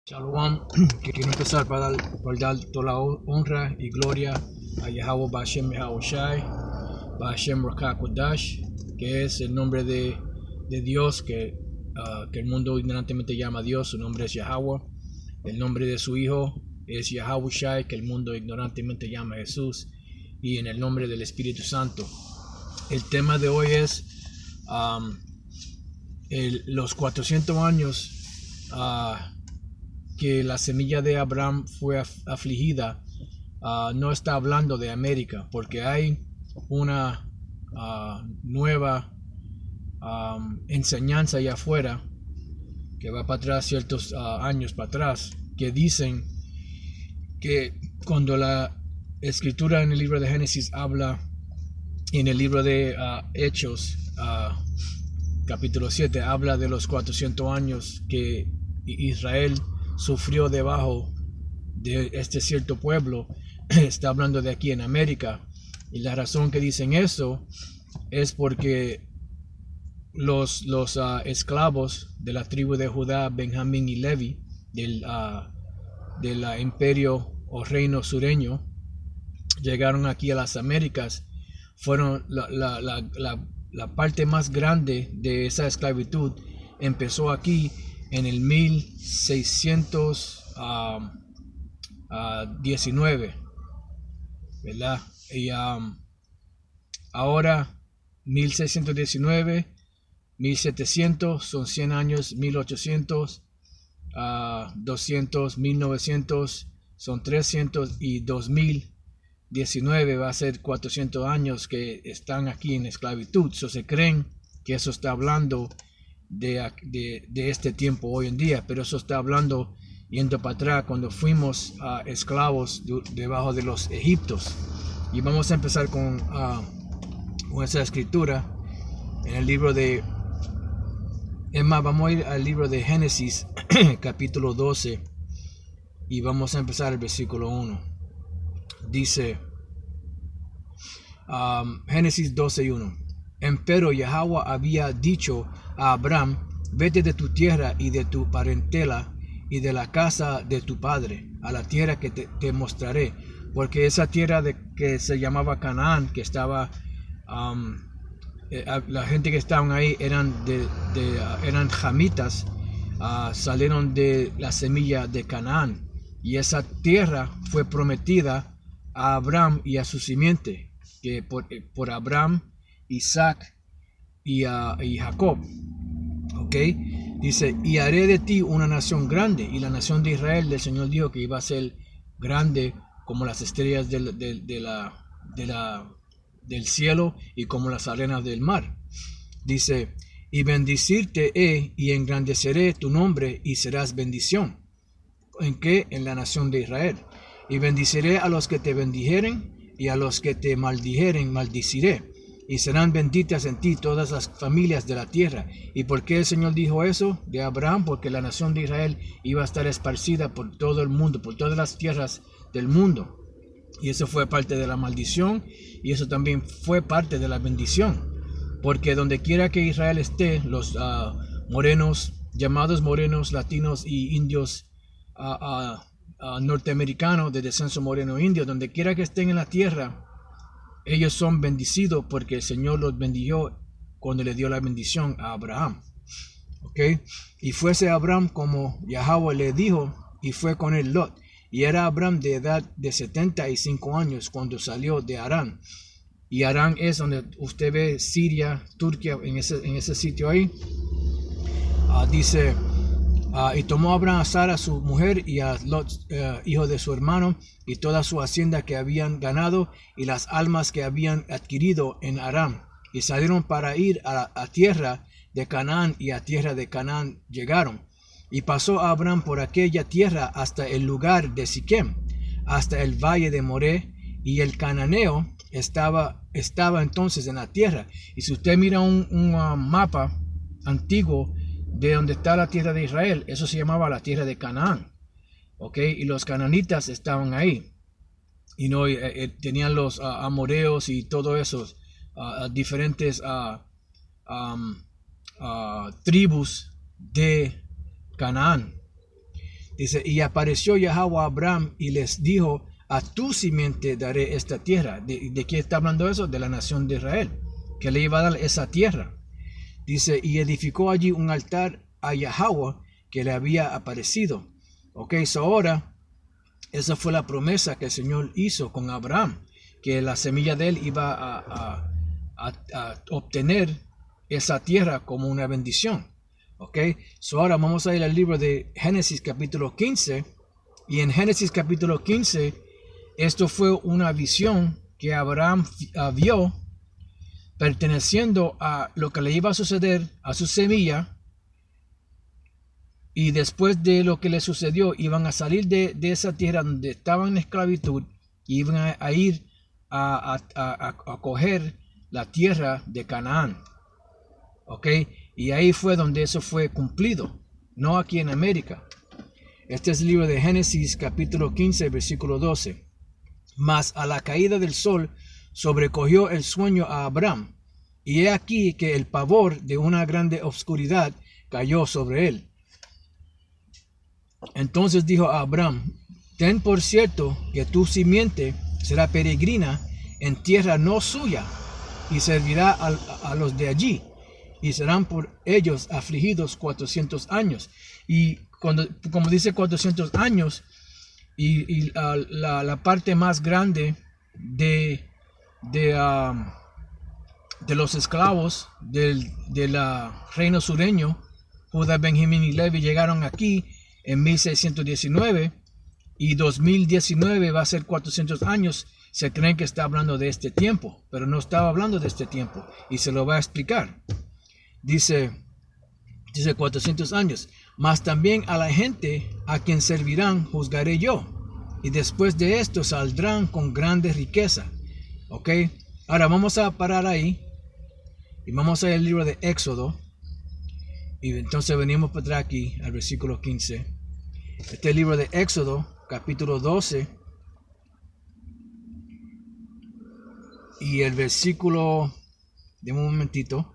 Shalom, que quiero empezar por dar toda la honra y gloria a Yahweh Bashem Yahushai, Bashem Rakakodash, que es el nombre de Dios que el mundo ignorantemente llama Dios. Su nombre es Yahweh. El nombre de su Hijo es Yahushai, que el mundo ignorantemente llama Jesús. Y en el nombre del Espíritu Santo. El tema de hoy es los 400 años que la semilla de Abraham fue afligida. No está hablando de América, porque hay una nueva enseñanza allá afuera que va para atrás, ciertos años para atrás, que dicen que cuando la escritura en el libro de Génesis habla, en el libro de Hechos capítulo 7 habla de los 400 años que Israel sufrió debajo de este cierto pueblo. Está hablando de aquí en América, y la razón que dicen eso es porque los esclavos de la tribu de Judá, Benjamín y Levi del imperio o reino sureño llegaron aquí a las Américas. Fueron la parte más grande de esa esclavitud empezó aquí en el 1619, ¿verdad? Y ahora 1619, 1700 son 100 años, 1800, 200, 1900 son 300 y 2019 va a ser 400 años que están aquí en esclavitud. Se creen que eso está hablando de este tiempo hoy en día, pero eso está hablando yendo para atrás cuando fuimos esclavos debajo de los egipcios. Y vamos a empezar con esa escritura en el libro de vamos a ir al libro de Génesis capítulo 12 y vamos a empezar el versículo 1. Dice Génesis 12:1: Empero Yahweh había dicho a Abraham: vete de tu tierra y de tu parentela y de la casa de tu padre a la tierra que te mostraré. Porque esa tierra que se llamaba Canaán, que estaba la gente que estaban ahí eran eran jamitas, salieron de la semilla de Canaán, y esa tierra fue prometida a Abraham y a su simiente, que por Abraham, Isaac y Jacob. Ok, dice: y haré de ti una nación grande. Y la nación de Israel, el Señor dijo que iba a ser grande como las estrellas del cielo y como las arenas del mar. Dice: y bendecirte he y engrandeceré tu nombre y serás bendición. ¿En qué? En la nación de Israel. Y bendiciré a los que te bendijeren, y a los que te maldijeren maldiciré, y serán benditas en ti todas las familias de la tierra. ¿Y por qué el Señor dijo eso de Abraham? Porque la nación de Israel iba a estar esparcida por todo el mundo, por todas las tierras del mundo. Y eso fue parte de la maldición, y eso también fue parte de la bendición. Porque donde quiera que Israel esté, los morenos, llamados morenos, latinos y indios norteamericanos de descenso moreno indio, donde quiera que estén en la tierra, ellos son bendecidos porque el Señor los bendijo cuando le dio la bendición a Abraham. ¿Okay? Y fuese Abraham como Yahweh le dijo, y fue con él Lot. Y era Abraham de edad de 75 años cuando salió de Harán. Y Harán es donde usted ve Siria, Turquía, en ese sitio ahí. Dice: y tomó Abraham a Sara su mujer y a Lot, hijo de su hermano, y toda su hacienda que habían ganado y las almas que habían adquirido en Aram, y salieron para ir a tierra de Canaán, y a tierra de Canaán llegaron. Y pasó Abraham por aquella tierra hasta el lugar de Siquem, hasta el valle de Moré, y el cananeo estaba entonces en la tierra. Y si usted mira un mapa antiguo de donde está la tierra de Israel, eso se llamaba la tierra de Canaán. ¿Ok? Y los cananitas estaban ahí. Y no tenían los amoreos y todo eso, diferentes tribus de Canaán. Dice, y apareció Yahweh a Abraham y les dijo, a tu simiente daré esta tierra. ¿De qué está hablando eso? De la nación de Israel, que le iba a dar esa tierra. Dice, y edificó allí un altar a Yahweh que le había aparecido. Ok, so ahora, esa fue la promesa que el Señor hizo con Abraham, que la semilla de él iba a obtener esa tierra como una bendición. Ok, so ahora vamos a ir al libro de Génesis capítulo 15. Y en Génesis capítulo 15, esto fue una visión que Abraham vio perteneciendo a lo que le iba a suceder a su semilla. Y después de lo que le sucedió, iban a salir de esa tierra donde estaban en esclavitud y iban a ir a coger la tierra de Canaán. Ok, y ahí fue donde eso fue cumplido, no aquí en América. Este es el libro de Génesis capítulo 15 versículo 12. Mas a la caída del sol sobrecogió el sueño a Abraham, y he aquí que el pavor de una grande oscuridad cayó sobre él. Entonces dijo a Abraham, ten por cierto que tu simiente será peregrina en tierra no suya, y servirá a los de allí, y serán por ellos afligidos 400 años. Y como dice 400 años, y la parte más grande de los esclavos del reino sureño, Judá, Benjamín y Levi, llegaron aquí en 1619, y 2019 va a ser 400 años. Se creen que está hablando de este tiempo, pero no estaba hablando de este tiempo, y se lo va a explicar. Dice 400 años, mas también a la gente a quien servirán juzgaré yo, y después de esto saldrán con grande riqueza. Ok, ahora vamos a parar ahí, y vamos a ir al libro de Éxodo, y entonces venimos para atrás aquí, al versículo 15. Este es el libro de Éxodo, capítulo 12, y el versículo, deme un momentito,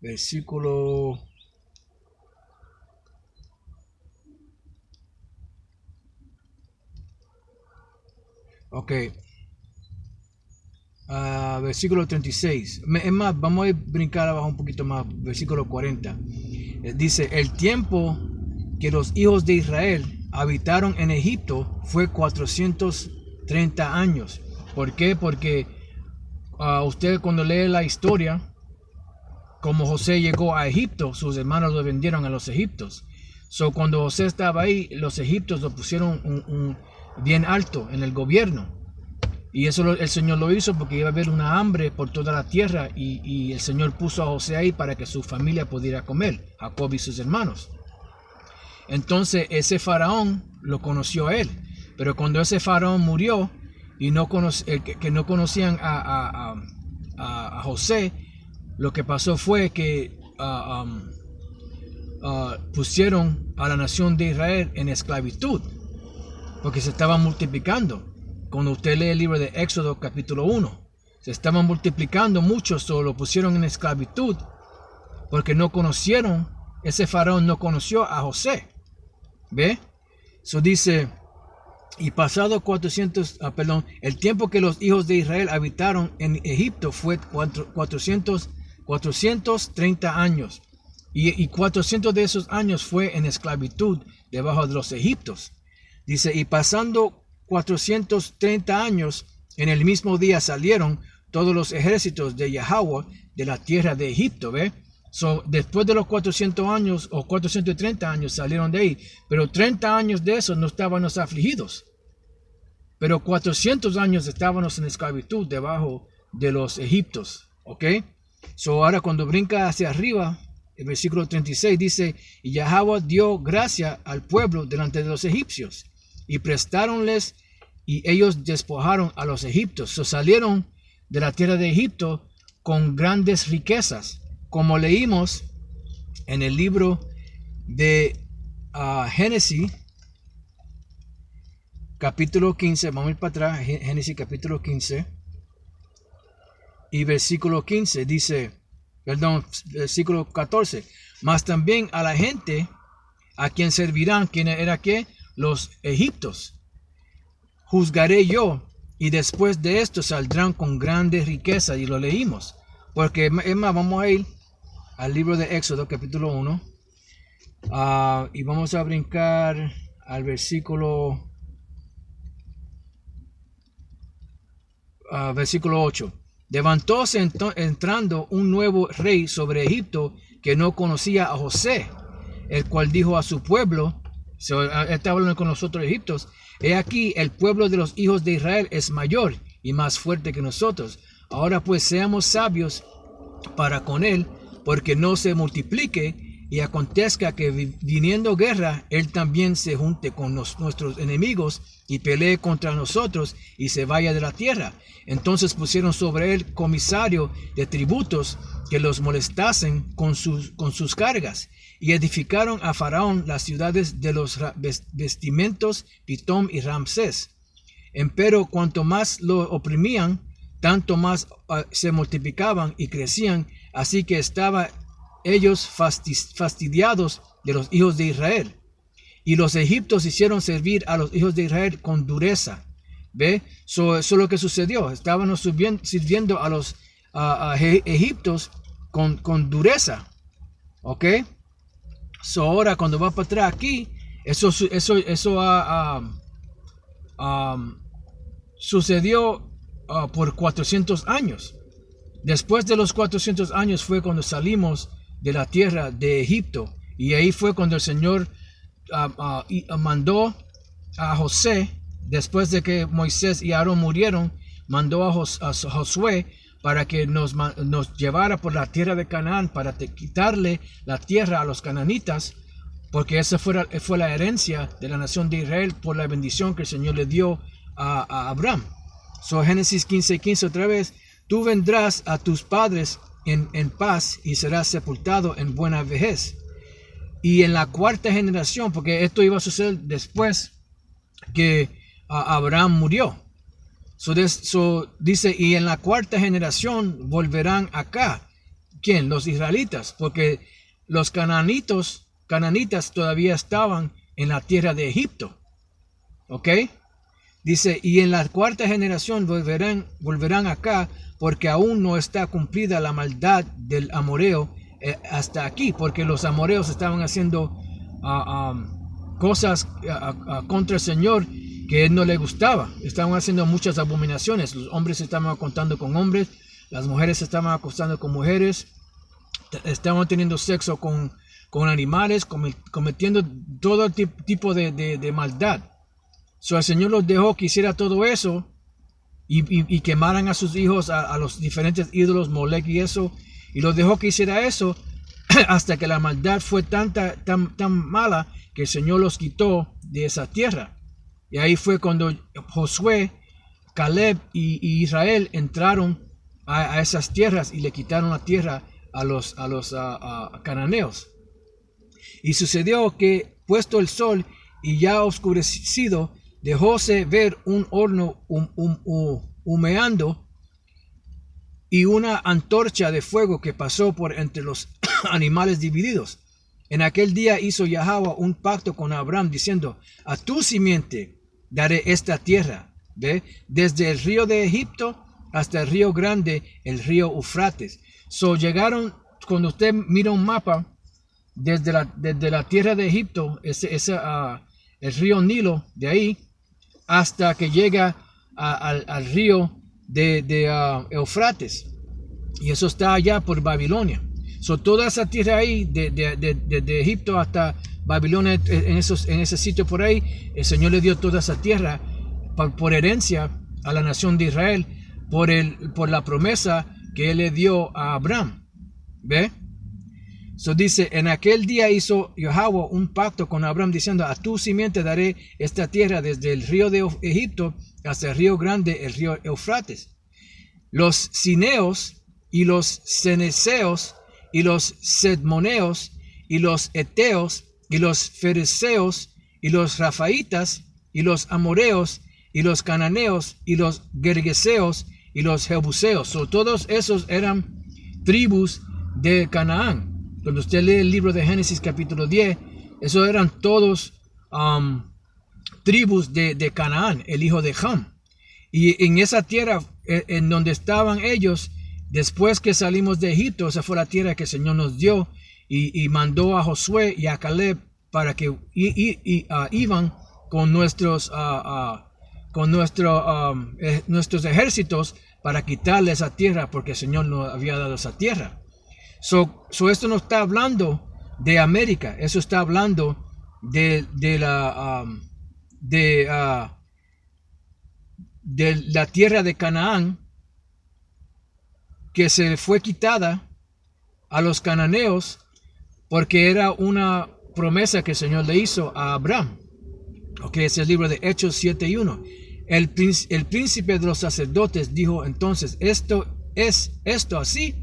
versículo versículo 36. Es más, vamos a brincar abajo un poquito más, versículo 40. Dice, el tiempo que los hijos de Israel habitaron en Egipto fue 430 años. ¿Por qué? Porque usted cuando lee la historia, como José llegó a Egipto, sus hermanos lo vendieron a los egipcios. So, cuando José estaba ahí, los egipcios lo pusieron bien alto en el gobierno. Y eso el Señor lo hizo porque iba a haber una hambre por toda la tierra, y el Señor puso a José ahí para que su familia pudiera comer, Jacob y sus hermanos. Entonces ese faraón lo conoció a él, pero cuando ese faraón murió y que no conocían a José, lo que pasó fue que pusieron a la nación de Israel en esclavitud, porque se estaban multiplicando. Cuando usted lee el libro de Éxodo capítulo 1, se estaban multiplicando mucho, solo lo pusieron en esclavitud, porque no conocieron, ese faraón no conoció a José. ¿Ve? Eso dice, y pasado 430 años habitaron en Egipto fue 430 años. Y 400 de esos años fue en esclavitud debajo de los egipcios. Dice, y pasando 430 años, en el mismo día salieron todos los ejércitos de Yahweh de la tierra de Egipto. ¿Ve? So, después de los 400 años o 430 años salieron de ahí, pero 30 años de eso no estábamos afligidos. Pero 400 años estábamos en esclavitud debajo de los egipcios. ¿Ok? So, ahora cuando brinca hacia arriba, el versículo 36 dice, y Yahweh dio gracia al pueblo delante de los egipcios, y prestáronles, y ellos despojaron a los egipcios. So, salieron de la tierra de Egipto con grandes riquezas, como leímos en el libro de Génesis, capítulo 15. Vamos a ir para atrás, Génesis capítulo 15, y versículo 15 dice, Perdón, versículo 14. Mas también a la gente a quien servirán, ¿quién era qué? Los egipcios. Juzgaré yo, y después de esto saldrán con grandes riquezas. Y lo leímos. Porque es más, vamos a ir al libro de Éxodo, capítulo 1. Y vamos a brincar al versículo 8. Levantóse entrando un nuevo rey sobre Egipto que no conocía a José, el cual dijo a su pueblo, está hablando con los otros egipcios, he aquí el pueblo de los hijos de Israel es mayor y más fuerte que nosotros. Ahora pues seamos sabios para con él, porque no se multiplique y acontezca que viniendo guerra, él también se junte con nuestros enemigos y pelee contra nosotros y se vaya de la tierra. Entonces pusieron sobre él comisario de tributos que los molestasen con sus cargas, y edificaron a Faraón las ciudades de los vestimentos, Pitón y Ramsés. Empero cuanto más lo oprimían, tanto más se multiplicaban y crecían, así que estaban ellos fastidiados de los hijos de Israel. Y los egipcios hicieron servir a los hijos de Israel con dureza. ¿Ve? Eso es lo que sucedió. Estaban sirviendo a los egipcios con dureza. ¿Ok? Ahora cuando va para atrás aquí, eso sucedió por 400 años. Después de los 400 años fue cuando salimos de la tierra de Egipto. Y ahí fue cuando el Señor mandó a José, después de que Moisés y Aarón murieron, mandó a Josué para que nos llevara por la tierra de Canaán, para quitarle la tierra a los cananitas, porque esa fue la herencia de la nación de Israel por la bendición que el Señor le dio a Abraham. Génesis 15:15 otra vez, tú vendrás a tus padres en paz y serás sepultado en buena vejez. Y en la cuarta generación, porque esto iba a suceder después que Abraham murió. Dice, y en la cuarta generación volverán acá. ¿Quién? Los israelitas, porque los cananitas todavía estaban en la tierra de Egipto. ¿Ok? Dice, y en la cuarta generación volverán acá, porque aún no está cumplida la maldad del amoreo hasta aquí, porque los amoreos estaban haciendo cosas contra el Señor que él no le gustaba. Estaban haciendo muchas abominaciones. Los hombres se estaban acostando con hombres, las mujeres se estaban acostando con mujeres, estaban teniendo sexo con animales, cometiendo todo tipo de maldad. El Señor los dejó que hiciera todo eso y quemaran a sus hijos a los diferentes ídolos, Molec y eso, y los dejó que hiciera eso hasta que la maldad fue tan mala que el Señor los quitó de esa tierra. Y ahí fue cuando Josué, Caleb y Israel entraron a esas tierras y le quitaron la tierra a los cananeos. Y sucedió que, puesto el sol y ya oscurecido, dejóse ver un horno humeando y una antorcha de fuego que pasó por entre los animales divididos. En aquel día hizo Yahweh un pacto con Abraham, diciendo, a tu simiente daré esta tierra, ¿ve? Desde el río de Egipto hasta el río grande, el río Eufrates. Llegaron, cuando usted mira un mapa, desde la tierra de Egipto, el río Nilo, de ahí, hasta que llega al río de Eufrates. Y eso está allá por Babilonia. Toda esa tierra ahí, de Egipto hasta Babilonia, en ese sitio por ahí, el Señor le dio toda esa tierra por herencia a la nación de Israel, por la promesa que Él le dio a Abraham. ¿Ve? Dice, en aquel día hizo Yahweh un pacto con Abraham, diciendo, a tu simiente daré esta tierra desde el río de Egipto hasta el río grande, el río Eufrates. Los cineos y los ceneseos y los sedmoneos y los eteos y los fereceos y los rafaitas y los amoreos y los cananeos y los gergeseos y los jebuseos. Todos esos eran tribus de Canaán. Cuando usted lee el libro de Génesis capítulo 10, esos eran todos tribus de Canaán, el hijo de Ham. Y en esa tierra en donde estaban ellos, después que salimos de Egipto, esa fue la tierra que el Señor nos dio y mandó a Josué y a Caleb para que iban con nuestros ejércitos para quitarle esa tierra, porque el Señor nos había dado esa tierra. Esto no está hablando de América, eso está hablando de la tierra de Canaán, que se fue quitada a los cananeos porque era una promesa que el Señor le hizo a Abraham. Es el libro de Hechos 7:1. El príncipe de los sacerdotes dijo entonces, ¿esto así?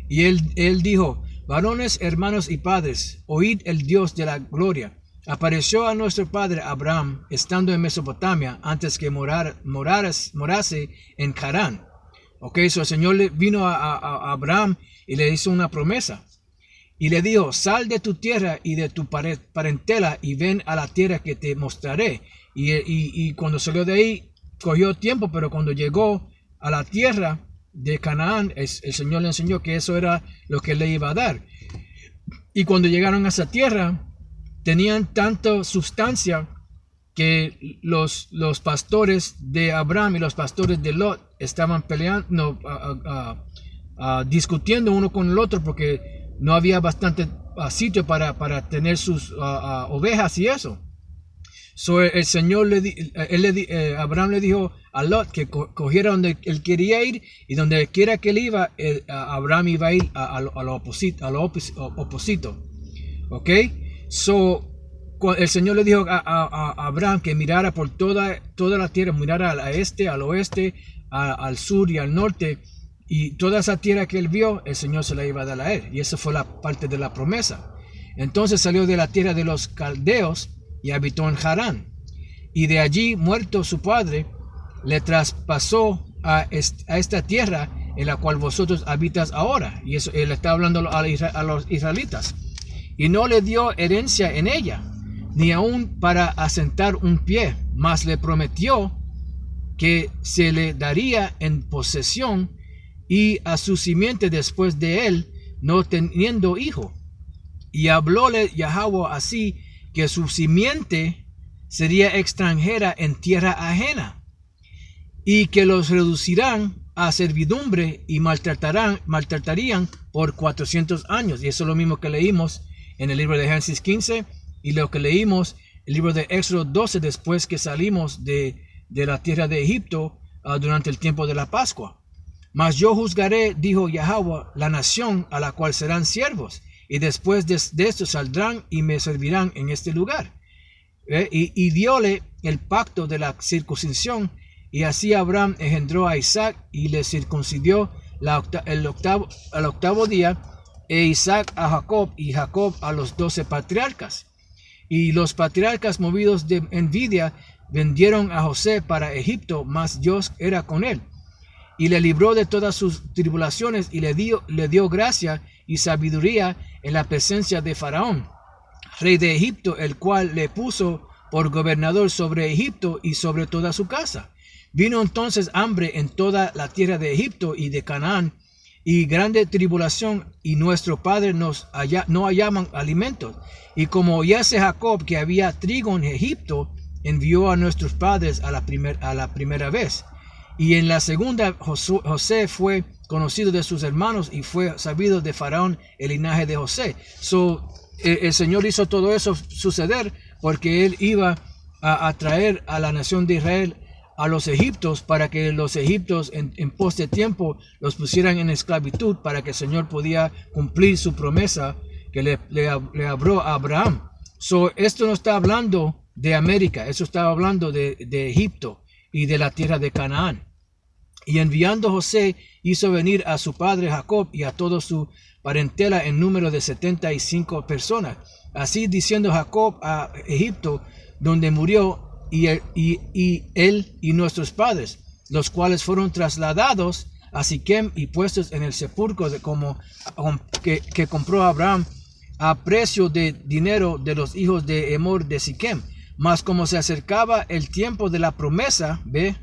Y él dijo, varones, hermanos y padres, oíd el Dios de la gloria. Apareció a nuestro padre Abraham estando en Mesopotamia antes que morase en Harán. El Señor le vino a Abraham y le hizo una promesa. Y le dijo, sal de tu tierra y de tu parentela y ven a la tierra que te mostraré. Y cuando salió de ahí, cogió tiempo, pero cuando llegó a la tierra de Canaán, el Señor le enseñó que eso era lo que le iba a dar. Y cuando llegaron a esa tierra, tenían tanta sustancia que los pastores de Abraham y los pastores de Lot estaban peleando, discutiendo uno con el otro, porque no había bastante sitio para tener sus ovejas y eso. El Señor Abraham le dijo a Lot que cogiera donde él quería ir, y donde quiera que él iba, Abraham iba a ir a lo oposito. El Señor le dijo a Abraham que mirara por toda la tierra, mirara al este, al oeste, al sur y al norte, y toda esa tierra que él vio, el Señor se la iba a dar a él, y esa fue la parte de la promesa. Entonces salió de la tierra de los caldeos y habitó en Harán, y de allí, muerto su padre, le traspasó a esta tierra en la cual vosotros habitas ahora. Y eso él está hablando a los israelitas. Y no le dio herencia en ella, ni aun para asentar un pie, mas le prometió que se le daría en posesión y a su simiente después de él, no teniendo hijo. Y hablóle Yahweh así, que su simiente sería extranjera en tierra ajena, y que los reducirán a servidumbre y maltratarían por 400 años. Y eso es lo mismo que leímos en el libro de Génesis 15 y lo que leímos en el libro de Éxodo 12 después que salimos de la tierra de Egipto durante el tiempo de la Pascua. Mas yo juzgaré, dijo Yahweh, la nación a la cual serán siervos, y después de esto saldrán y me servirán en este lugar. Y diole el pacto de la circuncisión, y así Abraham engendró a Isaac y le circuncidió al octavo día, e Isaac a Jacob y Jacob a los 12 patriarcas. Y los patriarcas, movidos de envidia, vendieron a José para Egipto, mas Dios era con él, y le libró de todas sus tribulaciones, y le dio gracia y sabiduría en la presencia de Faraón, rey de Egipto, el cual le puso por gobernador sobre Egipto y sobre toda su casa. Vino entonces hambre en toda la tierra de Egipto y de Canaán, y grande tribulación, y nuestro padre no hallaban alimentos. Y como oyese Jacob que había trigo en Egipto, envió a nuestros padres a la primera vez. Y en la segunda, José fue conocido de sus hermanos, y fue sabido de Faraón el linaje de José. El Señor hizo todo eso suceder porque él iba a traer a la nación de Israel a los egipcios, para que los egipcios en pos de tiempo los pusieran en esclavitud, para que el Señor podía cumplir su promesa que le habló a Abraham. Esto no está hablando de América, eso está hablando de Egipto y de la tierra de Canaán. Y enviando José, hizo venir a su padre Jacob y a toda su parentela en número de 75 personas. Así diciendo Jacob a Egipto, donde murió, y él y nuestros padres, los cuales fueron trasladados a Siquem y puestos en el sepulcro que compró Abraham a precio de dinero de los hijos de Emor de Siquem. Mas como se acercaba el tiempo de la promesa, ve,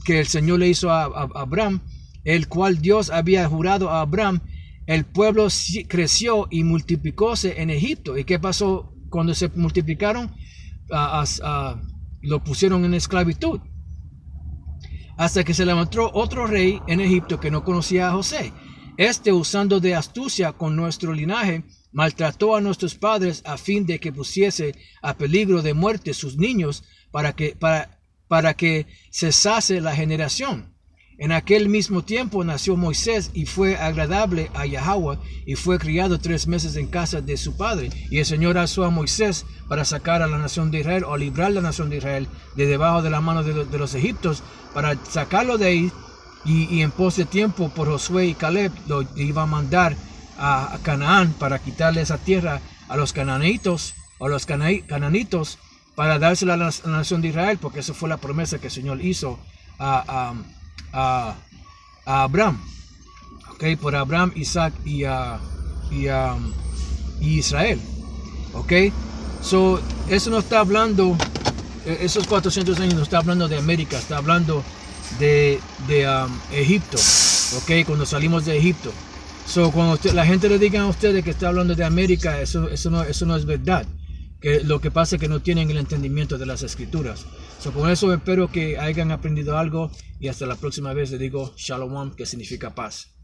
que el Señor le hizo a Abraham, el cual Dios había jurado a Abraham, el pueblo creció y multiplicóse en Egipto. ¿Y qué pasó cuando se multiplicaron? Lo pusieron en esclavitud. Hasta que se levantó otro rey en Egipto que no conocía a José. Usando de astucia con nuestro linaje, maltrató a nuestros padres a fin de que pusiese a peligro de muerte sus niños para que cesase la generación. En aquel mismo tiempo nació Moisés y fue agradable a Yahweh y fue criado 3 meses en casa de su padre. Y el Señor alzó a Moisés para sacar a la nación de Israel, o librar la nación de Israel de debajo de la mano de los egipcios, para sacarlo de ahí. Y en pos de tiempo, por Josué y Caleb, lo iba a mandar a Canaán para quitarle esa tierra a los cananitos, para dársela a la nación de Israel, porque esa fue la promesa que el Señor hizo a Abraham, okay, por Abraham, Isaac y Israel, okay. So, eso no está hablando, esos 400 años no está hablando de América, está hablando de Egipto, okay, cuando salimos de Egipto. So, cuando la gente le diga a ustedes que está hablando de América, eso no es verdad. Que lo que pasa es que no tienen el entendimiento de las escrituras. So, con eso espero que hayan aprendido algo, y hasta la próxima vez les digo Shalom, que significa paz.